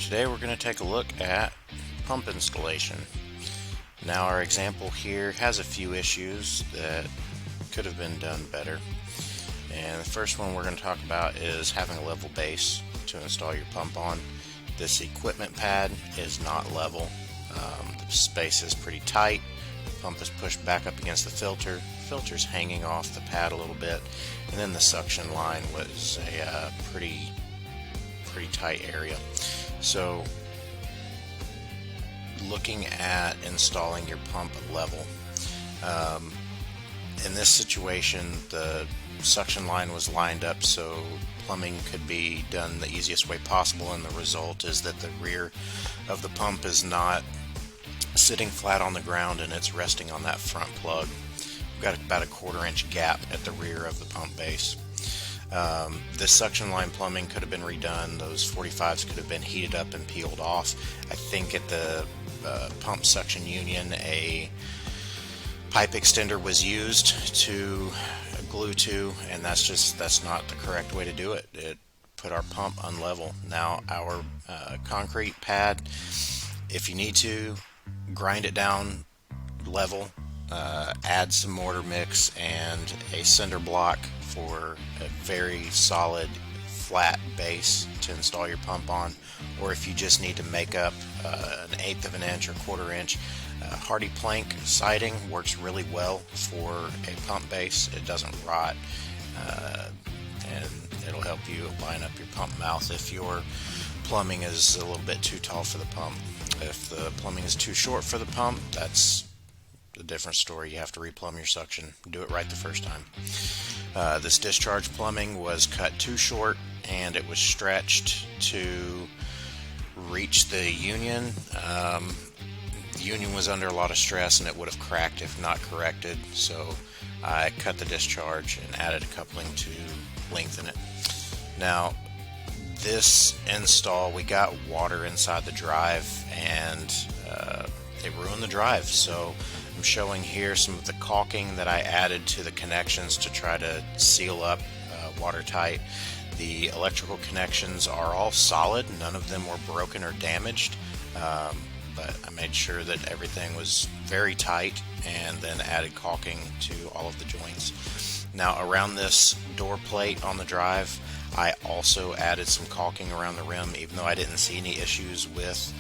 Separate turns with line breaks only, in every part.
Today we're going to take a look at pump installation. Now our example here has a few issues that could have been done better. And the first one we're going to talk about is having a level base to install your pump on. This equipment pad is not level. The space is pretty tight. The pump is pushed back up against the filter. The filter's hanging off the pad a little bit. And then the suction line was a pretty tight area. So looking at installing your pump level, in this situation the suction line was lined up so plumbing could be done the easiest way possible, and the result is that the rear of the pump is not sitting flat on the ground and it's resting on that front plug. We've got about a 1/4 inch gap at the rear of the pump base. This suction line plumbing could have been redone. Those 45s could have been heated up and peeled off. I think at the pump suction union a pipe extender was used to glue to, and that's not the correct way to do it. It put our pump unlevel. Now our concrete pad, if you need to, grind it down level, add some mortar mix and a cinder block for a very solid flat base to install your pump on. Or if you just need to make up an 1/8 of an inch or 1/4 inch, hardy plank siding works really well for a pump base. It doesn't rot, and it'll help you line up your pump mouth if your plumbing is a little bit too tall for the pump. If the plumbing is too short for the pump, that's a different story. You have to replumb your suction. Do it right the first time. This discharge plumbing was cut too short and it was stretched to reach the union. The union was under a lot of stress and it would have cracked if not corrected, so I cut the discharge and added a coupling to lengthen it. Now this install, we got water inside the drive and it ruined the drive, so I'm showing here some of the caulking that I added to the connections to try to seal up watertight. The electrical connections are all solid, none of them were broken or damaged, but I made sure that everything was very tight and then added caulking to all of the joints. Now around this door plate on the drive, I also added some caulking around the rim, even though I didn't see any issues with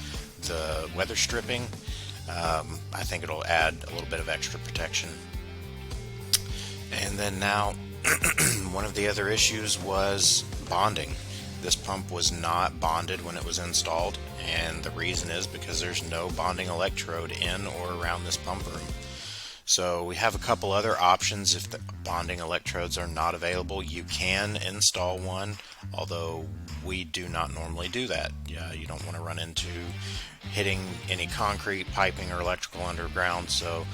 the weather stripping. I think it'll add a little bit of extra protection. And then now one of the other issues was bonding. This pump was not bonded when it was installed, and the reason is because there's no bonding electrode in or around this pump room. So we have a couple other options. If the bonding electrodes are not available, you can install one, although we do not normally do that. You don't want to run into hitting any concrete, piping, or electrical underground. So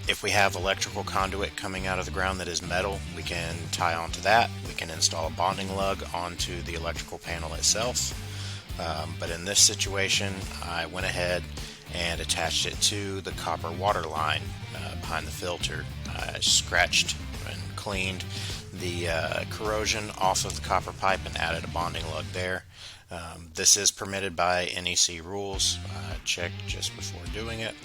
if we have electrical conduit coming out of the ground that is metal, we can tie onto that. We can install a bonding lug onto the electrical panel itself. But in this situation, I went ahead and attached it to the copper water line behind the filter. I scratched and cleaned the corrosion off of the copper pipe and added a bonding lug there. This is permitted by NEC rules. Checked just before doing it.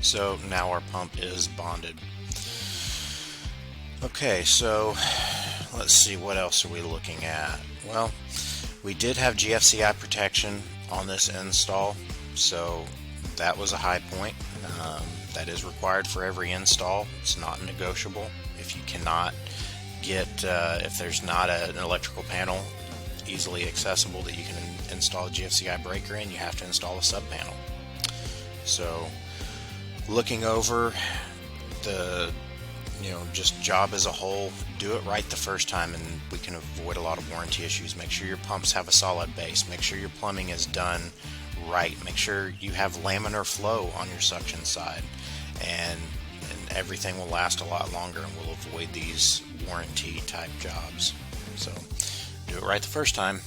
So now our pump is bonded. Okay, so let's see, what else are we looking at? Well, we did have GFCI protection on this install, so that was a high point. That is required for every install. It's not negotiable. If you cannot get, if there's not an electrical panel easily accessible that you can install a GFCI breaker in, you have to install a sub panel. So looking over the just job as a whole, do it right the first time and we can avoid a lot of warranty issues. Make sure your pumps have a solid base. Make sure your plumbing is done right. Make sure you have laminar flow on your suction side, and everything will last a lot longer and we'll avoid these warranty type jobs. So do it right the first time.